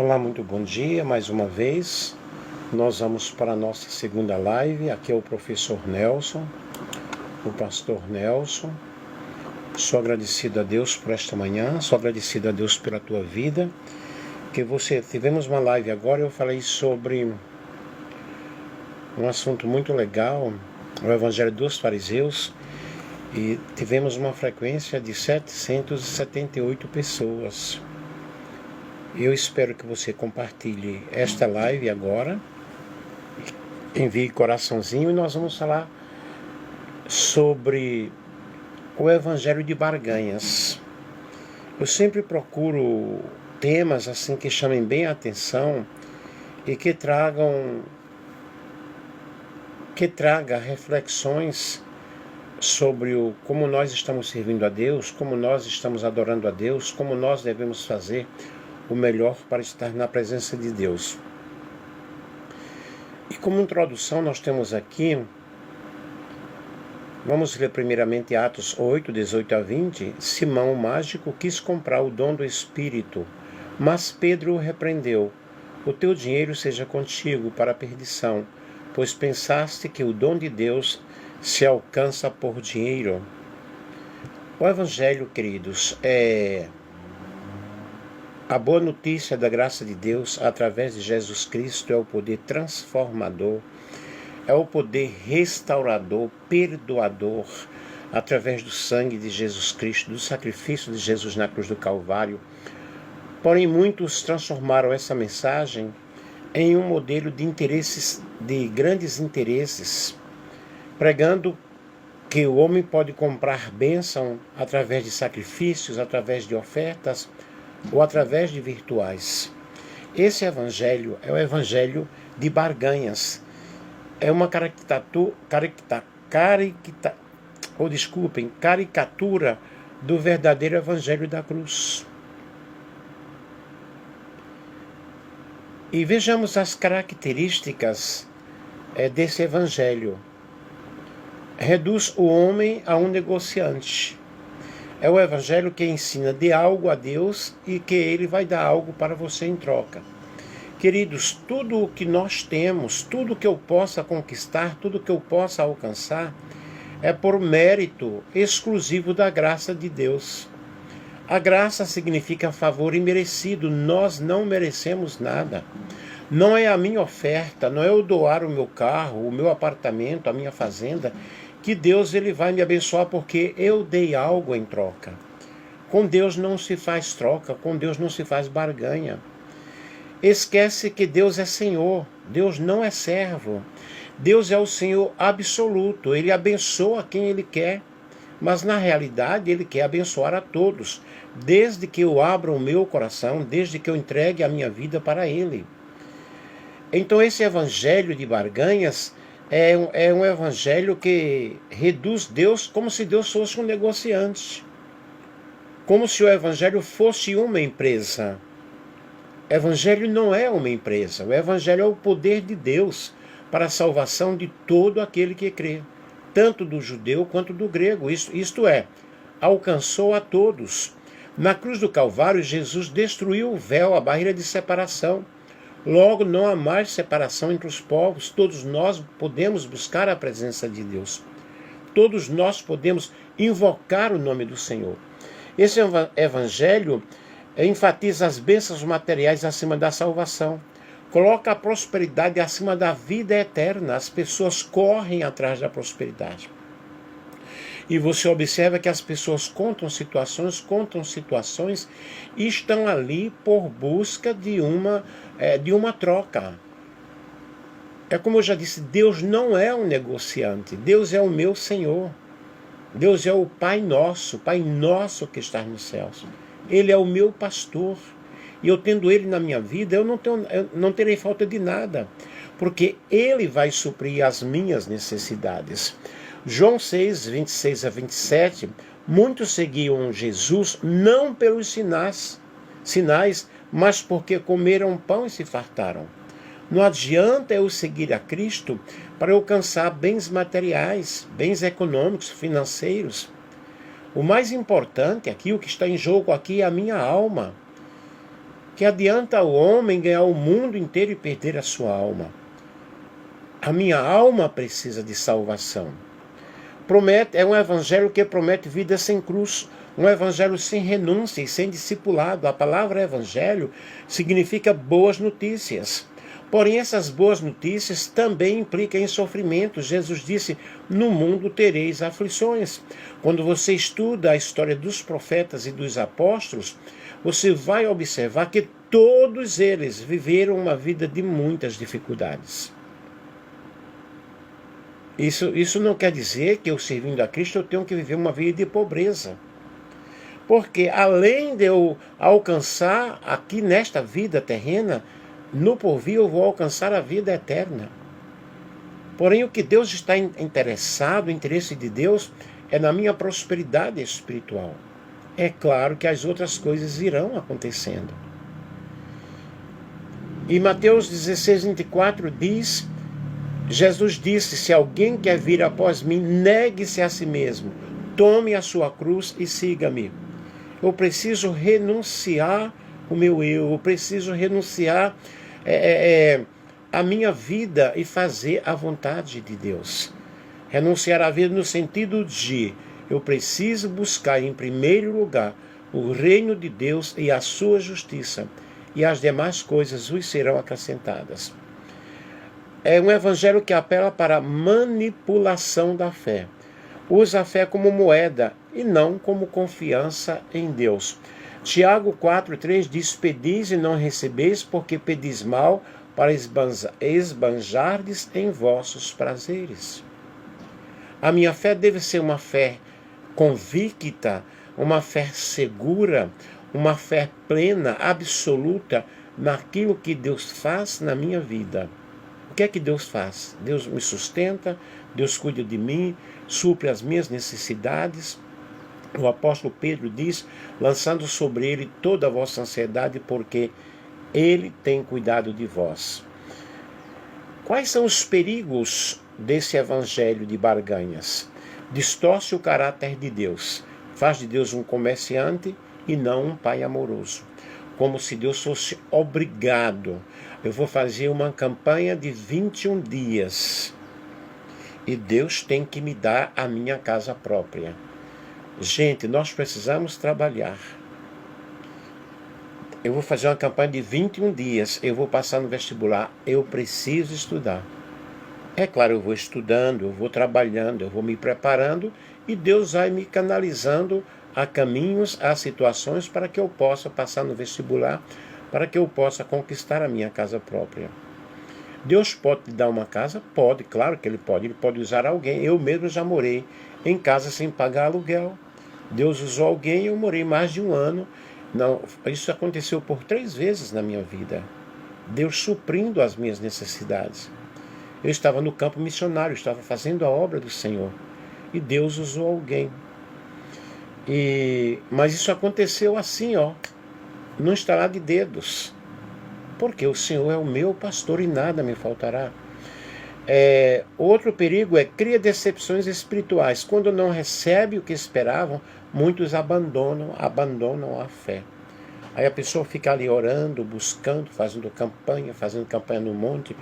Olá, muito bom dia. Mais uma vez, nós vamos para a nossa segunda live. Aqui é o professor Nelson, o pastor Nelson. Sou agradecido a Deus por esta manhã, sou agradecido a Deus pela tua vida. Tivemos uma live agora, eu falei sobre um assunto muito legal, o Evangelho dos Fariseus, e tivemos uma frequência de 778 pessoas. Eu espero que você compartilhe esta live agora, envie coraçãozinho e nós vamos falar sobre o Evangelho de Barganhas. Eu sempre procuro temas assim que chamem bem a atenção e que traga reflexões sobre como nós estamos servindo a Deus, como nós estamos adorando a Deus, como nós devemos fazer o melhor para estar na presença de Deus. E como introdução nós temos aqui, vamos ler primeiramente Atos 8, 18 a 20. Simão, o mágico, quis comprar o dom do Espírito, mas Pedro o repreendeu. O teu dinheiro seja contigo para a perdição, pois pensaste que o dom de Deus se alcança por dinheiro. O Evangelho, queridos, é a boa notícia da graça de Deus através de Jesus Cristo. É o poder transformador, é o poder restaurador, perdoador, através do sangue de Jesus Cristo, do sacrifício de Jesus na cruz do Calvário. Porém, muitos transformaram essa mensagem em um modelo de interesses, de grandes interesses, pregando que o homem pode comprar bênção através de sacrifícios, através de ofertas, ou através de virtuais. Esse evangelho é o evangelho de barganhas. É uma caricatura do verdadeiro evangelho da cruz. E vejamos as características desse evangelho. Reduz o homem a um negociante. É o evangelho que ensina: dê algo a Deus e que Ele vai dar algo para você em troca. Queridos, tudo o que nós temos, tudo que eu possa conquistar, tudo que eu possa alcançar, é por mérito exclusivo da graça de Deus. A graça significa favor imerecido. Nós não merecemos nada. Não é a minha oferta, não é eu doar o meu carro, o meu apartamento, a minha fazenda, que Deus ele vai me abençoar porque eu dei algo em troca. Com Deus não se faz troca, com Deus não se faz barganha. Esquece que Deus é Senhor, Deus não é servo. Deus é o Senhor absoluto, Ele abençoa quem Ele quer, mas na realidade Ele quer abençoar a todos, desde que eu abra o meu coração, desde que eu entregue a minha vida para Ele. Então esse evangelho de barganhas é um evangelho que reduz Deus como se Deus fosse um negociante. Como se o evangelho fosse uma empresa. O evangelho não é uma empresa. O evangelho é o poder de Deus para a salvação de todo aquele que crê. Tanto do judeu quanto do grego. Isto é, alcançou a todos. Na cruz do Calvário, Jesus destruiu o véu, a barreira de separação. Logo, não há mais separação entre os povos. Todos nós podemos buscar a presença de Deus. Todos nós podemos invocar o nome do Senhor. Esse evangelho enfatiza as bênçãos materiais acima da salvação. Coloca a prosperidade acima da vida eterna. As pessoas correm atrás da prosperidade. E você observa que as pessoas contam situações e estão ali por busca de uma troca. É como eu já disse, Deus não é um negociante. Deus é o meu Senhor. Deus é o Pai nosso que está nos céus. Ele é o meu pastor. E eu tendo Ele na minha vida, eu não terei falta de nada. Porque Ele vai suprir as minhas necessidades. João 6, 26 a 27, muitos seguiam Jesus não pelos sinais, mas porque comeram pão e se fartaram. Não adianta eu seguir a Cristo para alcançar bens materiais, bens econômicos, financeiros. O mais importante aqui, o que está em jogo aqui é a minha alma. Que adianta o homem ganhar o mundo inteiro e perder a sua alma? A minha alma precisa de salvação. É um evangelho que promete vida sem cruz, um evangelho sem renúncia e sem discipulado. A palavra evangelho significa boas notícias. Porém, essas boas notícias também implicam em sofrimento. Jesus disse, no mundo tereis aflições. Quando você estuda a história dos profetas e dos apóstolos, você vai observar que todos eles viveram uma vida de muitas dificuldades. Isso não quer dizer que eu, servindo a Cristo, eu tenho que viver uma vida de pobreza. Porque além de eu alcançar aqui nesta vida terrena, no porvir eu vou alcançar a vida eterna. Porém, o que Deus está interessado, o interesse de Deus, é na minha prosperidade espiritual. É claro que as outras coisas irão acontecendo. E Mateus 16, 24 diz... Jesus disse, se alguém quer vir após mim, negue-se a si mesmo, tome a sua cruz e siga-me. Eu preciso renunciar o meu eu preciso renunciar a minha vida e fazer a vontade de Deus. Renunciar à vida no sentido de, eu preciso buscar em primeiro lugar o reino de Deus e a sua justiça, e as demais coisas vos serão acrescentadas. É um evangelho que apela para a manipulação da fé. Usa a fé como moeda e não como confiança em Deus. Tiago 4,3 diz, pedis e não recebeis, porque pedis mal para esbanjardes em vossos prazeres. A minha fé deve ser uma fé convicta, uma fé segura, uma fé plena, absoluta, naquilo que Deus faz na minha vida. O que é que Deus faz? Deus me sustenta, Deus cuida de mim, supre as minhas necessidades. O apóstolo Pedro diz, lançando sobre ele toda a vossa ansiedade, porque ele tem cuidado de vós. Quais são os perigos desse evangelho de barganhas? Distorce o caráter de Deus, faz de Deus um comerciante e não um pai amoroso. Como se Deus fosse obrigado. Eu vou fazer uma campanha de 21 dias. E Deus tem que me dar a minha casa própria. Gente, nós precisamos trabalhar. Eu vou fazer uma campanha de 21 dias. Eu vou passar no vestibular. Eu preciso estudar. É claro, eu vou estudando, eu vou trabalhando, eu vou me preparando. E Deus vai me canalizando a caminhos, a situações para que eu possa passar no vestibular, para que eu possa conquistar a minha casa própria. Deus pode te dar uma casa? Pode, claro que Ele pode usar alguém. Eu mesmo já morei em casa sem pagar aluguel. Deus usou alguém e eu morei mais de um ano. Não, isso aconteceu por 3 vezes na minha vida. Deus suprindo as minhas necessidades. Eu estava no campo missionário, estava fazendo a obra do Senhor. E Deus usou alguém. Mas isso aconteceu assim, num estalar de dedos. Porque o Senhor é o meu pastor e nada me faltará. Outro perigo cria decepções espirituais. Quando não recebe o que esperavam, muitos abandonam a fé. Aí a pessoa fica ali orando, buscando, fazendo campanha no monte,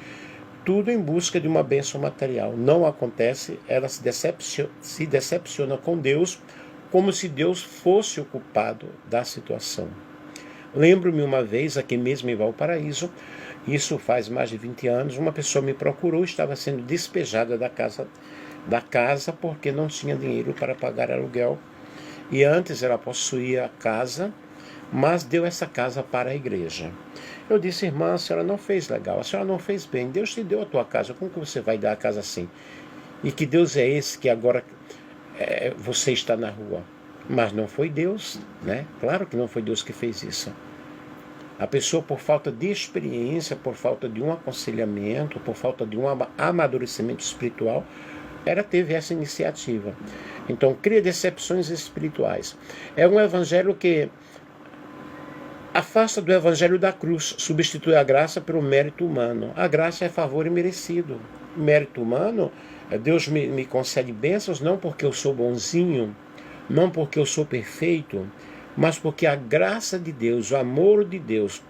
tudo em busca de uma bênção material. Não acontece, ela se decepciona com Deus, como se Deus fosse o culpado da situação. Lembro-me uma vez, aqui mesmo em Valparaíso, isso faz mais de 20 anos, uma pessoa me procurou, estava sendo despejada da casa porque não tinha dinheiro para pagar aluguel. E antes ela possuía a casa, mas deu essa casa para a igreja. Eu disse, irmã, a senhora não fez legal, a senhora não fez bem, Deus te deu a tua casa, como que você vai dar a casa assim? E que Deus é esse que agora você está na rua? Mas não foi Deus, né? Claro que não foi Deus que fez isso. A pessoa, por falta de experiência, por falta de um aconselhamento, por falta de um amadurecimento espiritual, ela teve essa iniciativa. Então, cria decepções espirituais. É um evangelho que afasta do evangelho da cruz, substitui a graça pelo mérito humano. A graça é favor imerecido. O mérito humano, Deus me concede bênçãos não porque eu sou bonzinho, não porque eu sou perfeito, mas porque a graça de Deus, o amor de Deus,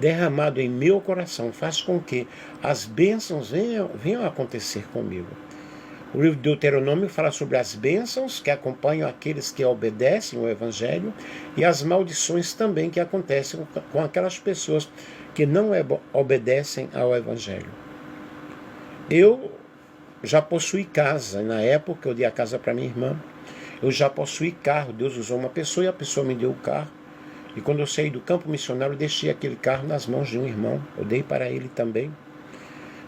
derramado em meu coração faz com que as bênçãos venham a acontecer comigo. O livro de Deuteronômio fala sobre as bênçãos que acompanham aqueles que obedecem ao Evangelho e as maldições também que acontecem com aquelas pessoas que não obedecem ao Evangelho. Eu já possuí casa, na época eu dei a casa para minha irmã. Eu já possuí carro, Deus usou uma pessoa e a pessoa me deu o carro. E quando eu saí do campo missionário, eu deixei aquele carro nas mãos de um irmão, eu dei para ele também.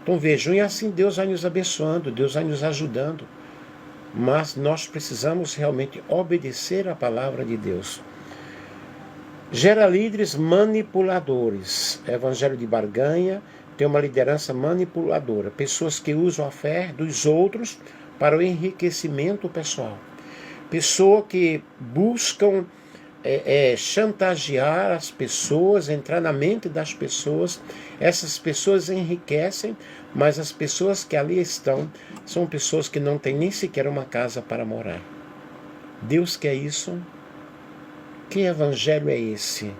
Então vejam, e assim Deus vai nos abençoando, Deus vai nos ajudando. Mas nós precisamos realmente obedecer à palavra de Deus. Gera líderes manipuladores. Evangelho de barganha tem uma liderança manipuladora. Pessoas que usam a fé dos outros para o enriquecimento pessoal. Pessoas que buscam chantagear as pessoas, entrar na mente das pessoas. Essas pessoas enriquecem, mas as pessoas que ali estão são pessoas que não têm nem sequer uma casa para morar. Deus quer isso? Que evangelho é esse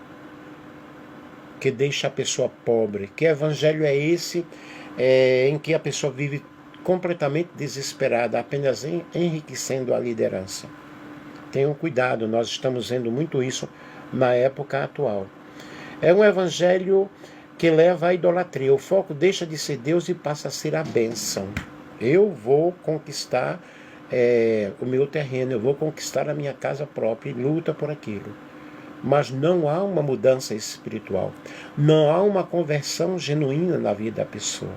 que deixa a pessoa pobre? Que evangelho é esse em que a pessoa vive completamente desesperada, apenas enriquecendo a liderança? Tenham cuidado, nós estamos vendo muito isso na época atual. É um evangelho que leva à idolatria. O foco deixa de ser Deus e passa a ser a bênção. Eu vou conquistar o meu terreno, eu vou conquistar a minha casa própria e luta por aquilo. Mas não há uma mudança espiritual. Não há uma conversão genuína na vida da pessoa.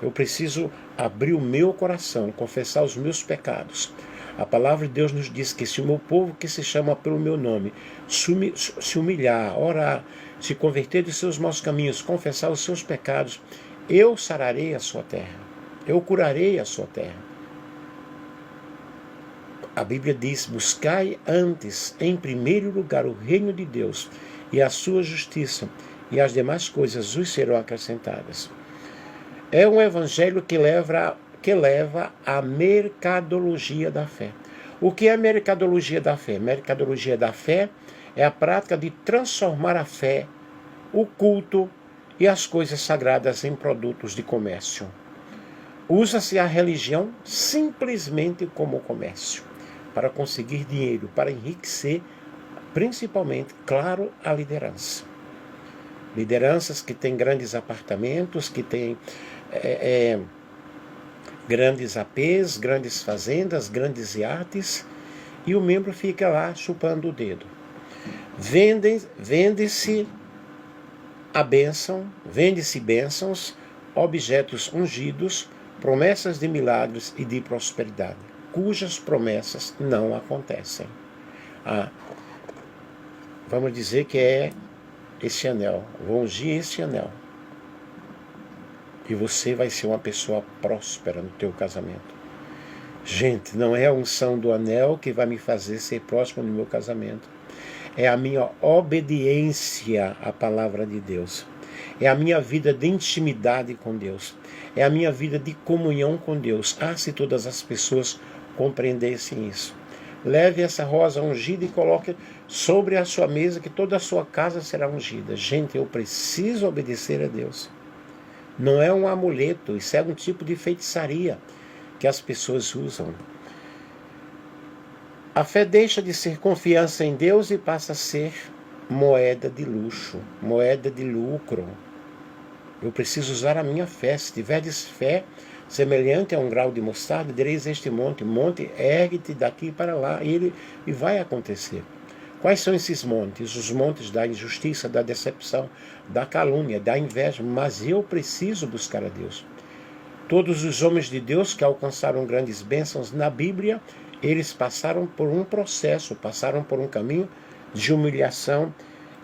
Eu preciso abrir o meu coração, confessar os meus pecados. A palavra de Deus nos diz que se o meu povo que se chama pelo meu nome se humilhar, orar, se converter dos seus maus caminhos, confessar os seus pecados, eu sararei a sua terra. Eu curarei a sua terra. A Bíblia diz, buscai antes, em primeiro lugar, o reino de Deus e a sua justiça, e as demais coisas vos serão acrescentadas. É um evangelho que leva à mercadologia da fé. O que é a mercadologia da fé? Mercadologia da fé é a prática de transformar a fé, o culto e as coisas sagradas em produtos de comércio. Usa-se a religião simplesmente como comércio, para conseguir dinheiro, para enriquecer, principalmente, claro, a liderança. Lideranças que têm grandes apartamentos, que têm grandes APs, grandes fazendas, grandes iates, e o membro fica lá chupando o dedo. Vende-se a bênção, vende-se bênçãos, objetos ungidos, promessas de milagres e de prosperidade, cujas promessas não acontecem. Vamos dizer que é esse anel, vou ungir esse anel. E você vai ser uma pessoa próspera no teu casamento. Gente, não é a unção do anel que vai me fazer ser próspero no meu casamento. É a minha obediência à palavra de Deus. É a minha vida de intimidade com Deus. É a minha vida de comunhão com Deus. Se todas as pessoas compreendessem isso. Leve essa rosa ungida e coloque sobre a sua mesa, que toda a sua casa será ungida. Gente, eu preciso obedecer a Deus. Não é um amuleto, isso é um tipo de feitiçaria que as pessoas usam. A fé deixa de ser confiança em Deus e passa a ser moeda de luxo, moeda de lucro. Eu preciso usar a minha fé. Se tiverdes fé semelhante a um grau de mostarda, direis a este monte, ergue-te daqui para lá, e vai acontecer. Quais são esses montes? Os montes da injustiça, da decepção, da calúnia, da inveja. Mas eu preciso buscar a Deus. Todos os homens de Deus que alcançaram grandes bênçãos na Bíblia, eles passaram por um processo, passaram por um caminho de humilhação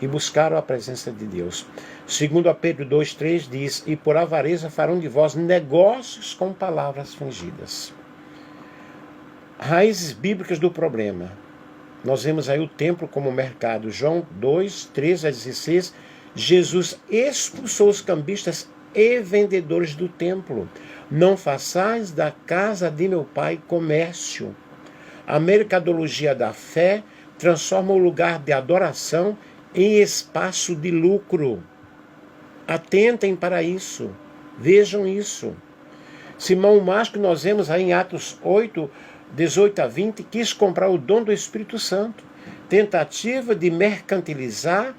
e buscaram a presença de Deus. Segundo a Pedro 2,3 diz, e por avareza farão de vós negócios com palavras fingidas. Raízes bíblicas do problema. Nós vemos aí o templo como mercado. João 2:13-16, Jesus expulsou os cambistas e vendedores do templo. Não façais da casa de meu pai comércio. A mercadologia da fé transforma o lugar de adoração em espaço de lucro. Atentem para isso. Vejam isso. Simão Mas, que nós vemos aí em Atos 8, 18 a 20, quis comprar o dom do Espírito Santo. Tentativa de mercantilizar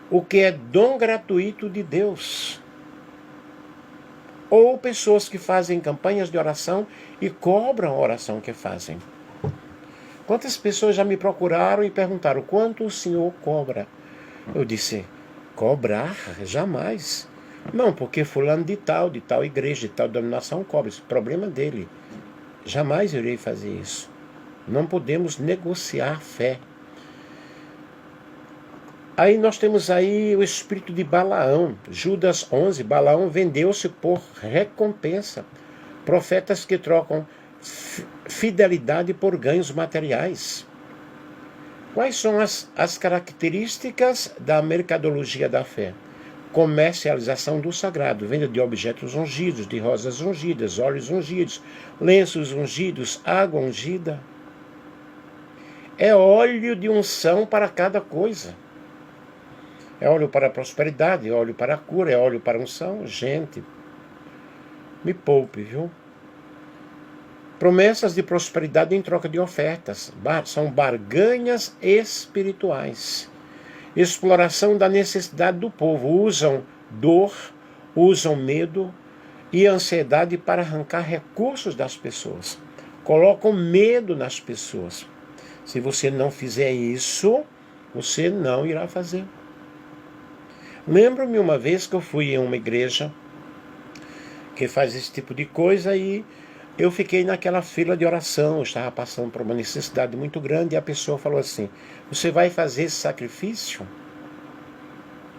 o que é dom gratuito de Deus. Ou pessoas que fazem campanhas de oração e cobram a oração que fazem. Quantas pessoas já me procuraram e perguntaram, quanto o senhor cobra? Eu disse, cobrar? Jamais. Não, porque fulano de tal igreja, de tal denominação cobra. Esse é o problema dele. Jamais irei fazer isso. Não podemos negociar fé. Aí nós temos aí o espírito de Balaão. Judas 11, Balaão vendeu-se por recompensa. Profetas que trocam fidelidade por ganhos materiais. Quais são as características da mercadologia da fé? Comercialização do sagrado, venda de objetos ungidos, de rosas ungidas, óleos ungidos, lenços ungidos, água ungida. É óleo de unção para cada coisa. É óleo para a prosperidade, é óleo para a cura, é óleo para a unção. Gente, me poupe, viu? Promessas de prosperidade em troca de ofertas. São barganhas espirituais. Exploração da necessidade do povo. Usam dor, usam medo e ansiedade para arrancar recursos das pessoas. Colocam medo nas pessoas. Se você não fizer isso, você não irá fazer. Lembro-me uma vez que eu fui em uma igreja que faz esse tipo de coisa e eu fiquei naquela fila de oração, eu estava passando por uma necessidade muito grande e a pessoa falou assim, você vai fazer esse sacrifício?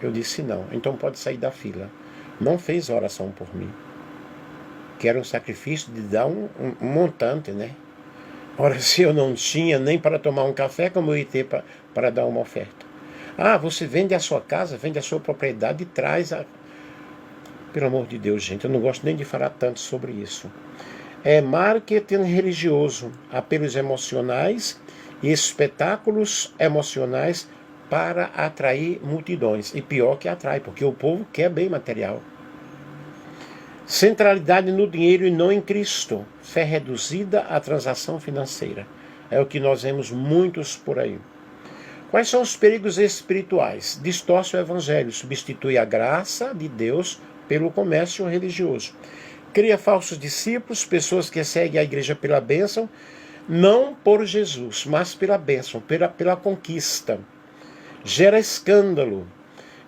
Eu disse não, então pode sair da fila. Não fez oração por mim. Que era um sacrifício de dar um montante, né? Ora, se eu não tinha nem para tomar um café, como eu ia ter para dar uma oferta? Ah, você vende a sua casa, vende a sua propriedade e traz a... Pelo amor de Deus, gente, eu não gosto nem de falar tanto sobre isso. É marketing religioso, apelos emocionais e espetáculos emocionais para atrair multidões. E pior que atrai, porque o povo quer bem material. Centralidade no dinheiro e não em Cristo. Fé reduzida à transação financeira. É o que nós vemos muitos por aí. Quais são os perigos espirituais? Distorce o evangelho, substitui a graça de Deus pelo comércio religioso. Cria falsos discípulos, pessoas que seguem a igreja pela bênção, não por Jesus, mas pela bênção, pela conquista. Gera escândalo.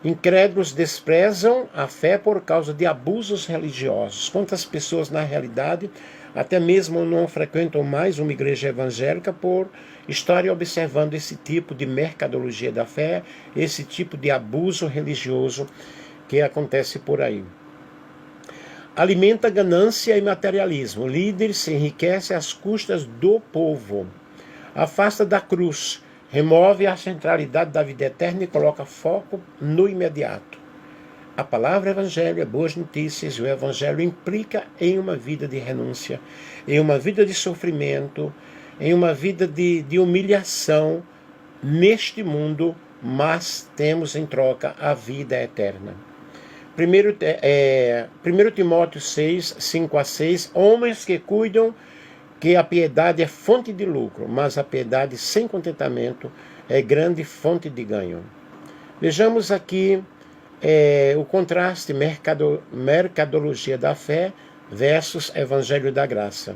Incrédulos desprezam a fé por causa de abusos religiosos. Quantas pessoas, na realidade, até mesmo não frequentam mais uma igreja evangélica por estarem observando esse tipo de mercadologia da fé, esse tipo de abuso religioso que acontece por aí. Alimenta ganância e materialismo. Líderes se enriquecem às custas do povo. Afasta da cruz. Remove a centralidade da vida eterna e coloca foco no imediato. A palavra evangelho é boas notícias e o evangelho implica em uma vida de renúncia, em uma vida de sofrimento, em uma vida de humilhação neste mundo, mas temos em troca a vida eterna. 1 Timóteo 6, 5 a 6, homens que cuidam que a piedade é fonte de lucro, mas a piedade sem contentamento é grande fonte de ganho. Vejamos aqui o contraste mercadologia da fé versus evangelho da graça.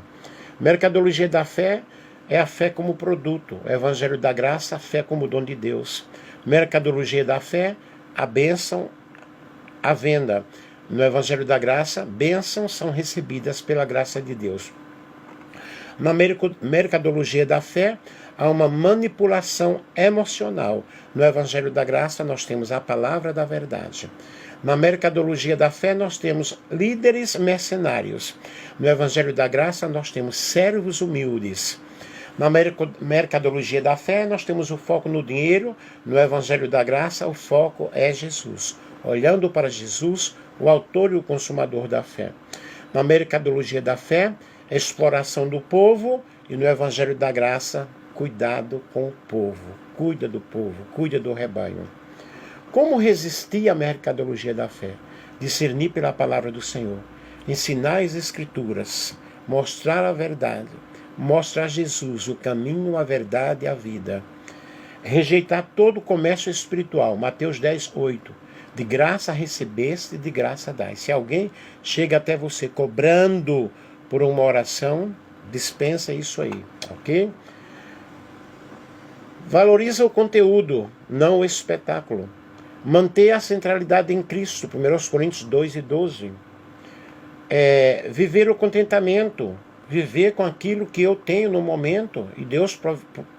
Mercadologia da fé é a fé como produto, o evangelho da graça, a fé como dom de Deus. Mercadologia da fé, a bênção, a venda. No evangelho da graça, bênçãos são recebidas pela graça de Deus. Na mercadologia da fé, há uma manipulação emocional. No evangelho da graça, nós temos a palavra da verdade. Na mercadologia da fé, nós temos líderes mercenários. No evangelho da graça, nós temos servos humildes. Na mercadologia da fé, nós temos o foco no dinheiro. No evangelho da graça, o foco é Jesus. Olhando para Jesus, o autor e o consumador da fé. Na mercadologia da fé, exploração do povo, e no evangelho da graça, cuidado com o povo. Cuida do povo, cuida do rebanho. Como resistir à mercadologia da fé? discernir pela palavra do Senhor, ensinar as Escrituras, mostrar a verdade, mostrar Jesus, o caminho, a verdade e a vida. Rejeitar todo o comércio espiritual, Mateus 10, 8. De graça recebeste, de graça dai. Se alguém chega até você cobrando por uma oração, dispensa isso aí, ok? Valoriza o conteúdo, não o espetáculo. Manter a centralidade em Cristo, 1 Coríntios 2 e 12. Viver o contentamento, viver com aquilo que eu tenho no momento, e Deus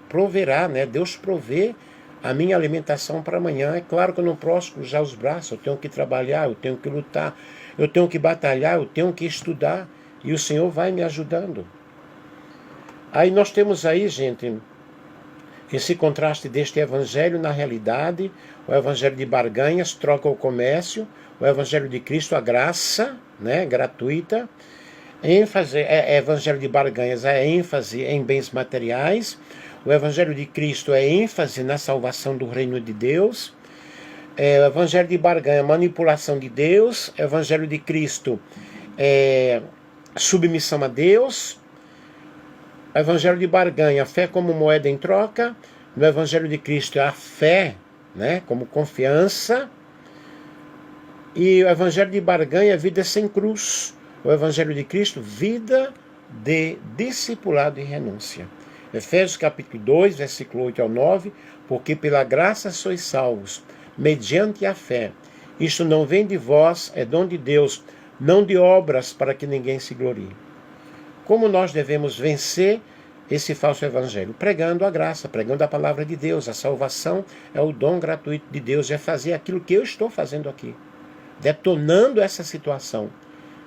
proverá, né? Deus provê a minha alimentação para amanhã. É claro que eu não posso cruzar os braços, eu tenho que trabalhar, eu tenho que lutar, eu tenho que batalhar, eu tenho que estudar, e o Senhor vai me ajudando. Aí nós temos aí, gente, esse contraste deste evangelho na realidade. O evangelho de barganhas troca o comércio, o evangelho de Cristo, a graça, né, gratuita. Evangelho de barganhas é ênfase em bens materiais. O evangelho de Cristo é ênfase na salvação do reino de Deus. O evangelho de barganha, manipulação de Deus. O evangelho de Cristo é submissão a Deus. O evangelho de barganha, a fé como moeda em troca. No evangelho de Cristo, a fé, né, como confiança. E o evangelho de barganha, vida sem cruz. O evangelho de Cristo, vida de discipulado e renúncia. Efésios capítulo 2, versículo 8 ao 9. Porque pela graça sois salvos, mediante a fé. Isto não vem de vós, é dom de Deus, não de obras, para que ninguém se glorie. Como nós devemos vencer esse falso evangelho? Pregando a graça, pregando a palavra de Deus. A salvação é o dom gratuito de Deus, é fazer aquilo que eu estou fazendo aqui, detonando essa situação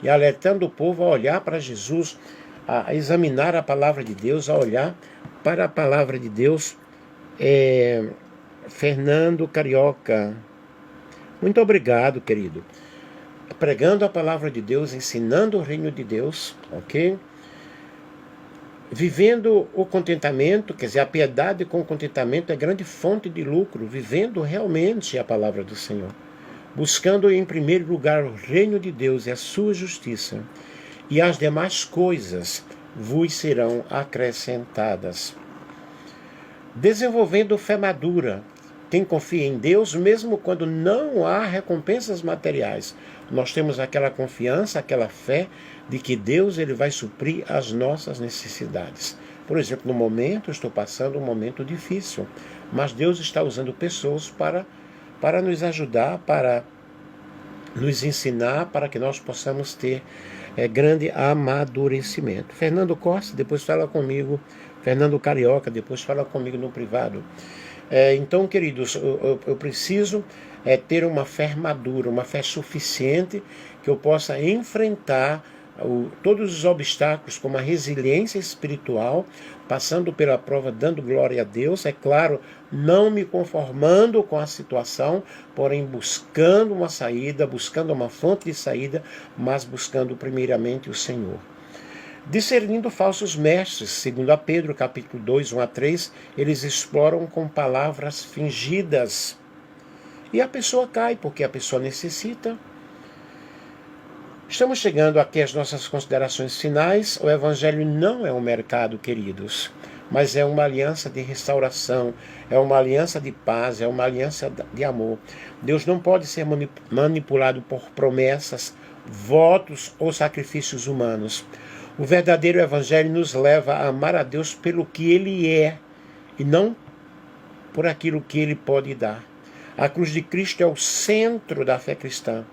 e alertando o povo a olhar para Jesus, a examinar a palavra de Deus, a olhar para a palavra de Deus. Fernando Carioca, muito obrigado, querido. Pregando a palavra de Deus, ensinando o reino de Deus, ok? Vivendo o contentamento, quer dizer, a piedade com o contentamento é grande fonte de lucro, vivendo realmente a palavra do Senhor. Buscando em primeiro lugar o reino de Deus e a sua justiça, e as demais coisas vos serão acrescentadas. Desenvolvendo fé madura, quem confia em Deus, mesmo quando não há recompensas materiais. Nós temos aquela confiança, aquela fé de que Deus ele vai suprir as nossas necessidades. Por exemplo, no momento, eu estou passando um momento difícil, mas Deus está usando pessoas para nos ajudar, para nos ensinar, para que nós possamos ter grande amadurecimento. Fernando Costa, depois fala comigo. Fernando Carioca, depois fala comigo no privado. Então, queridos, eu preciso ter uma fé madura, uma fé suficiente, que eu possa enfrentar todos os obstáculos com uma resiliência espiritual, passando pela prova, dando glória a Deus, é claro, não me conformando com a situação, porém buscando uma saída, buscando uma fonte de saída, mas buscando primeiramente o Senhor. Discernindo falsos mestres, segundo a Pedro, capítulo 2, 1 a 3, eles exploram com palavras fingidas. E a pessoa cai, porque a pessoa necessita. Estamos chegando aqui às nossas considerações finais. O Evangelho não é um mercado, queridos, mas é uma aliança de restauração, é uma aliança de paz, é uma aliança de amor. Deus não pode ser manipulado por promessas, votos ou sacrifícios humanos. O verdadeiro Evangelho nos leva a amar a Deus pelo que Ele é e não por aquilo que Ele pode dar. A cruz de Cristo é o centro da fé cristã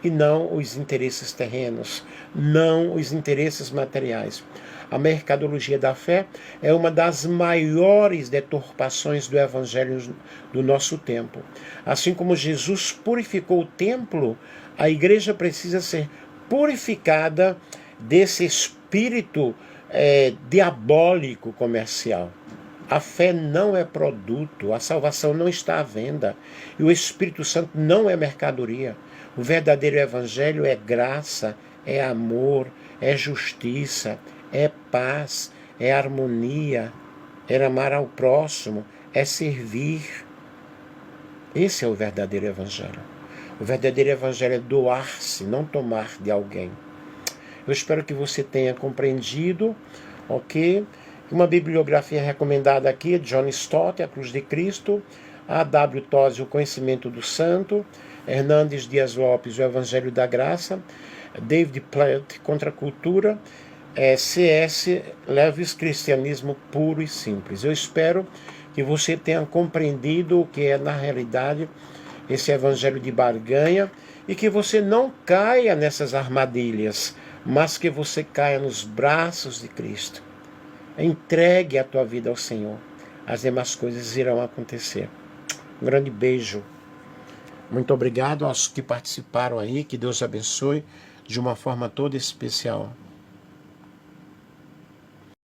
e não os interesses terrenos, não os interesses materiais. A mercadologia da fé é uma das maiores deturpações do Evangelho do nosso tempo. Assim como Jesus purificou o templo, a igreja precisa ser purificada desse espírito diabólico comercial. A fé não é produto, a salvação não está à venda, e o Espírito Santo não é mercadoria. O verdadeiro Evangelho é graça, é amor, é justiça, é paz, é harmonia, é amar ao próximo, é servir. Esse é o verdadeiro Evangelho. O verdadeiro evangelho é doar-se, não tomar de alguém. Eu espero que você tenha compreendido, ok? Uma bibliografia recomendada aqui é John Stott, A Cruz de Cristo, A. W. Tosi, O Conhecimento do Santo, Hernandes Dias Lopes, O Evangelho da Graça, David Platt, Contra a Cultura, C.S. Lewis, Cristianismo Puro e Simples. Eu espero que você tenha compreendido o que é, na realidade, esse evangelho de barganha e que você não caia nessas armadilhas, mas que você caia nos braços de Cristo. Entregue a tua vida ao Senhor. As demais coisas irão acontecer. Um grande beijo. Muito obrigado aos que participaram aí. Que Deus abençoe de uma forma toda especial.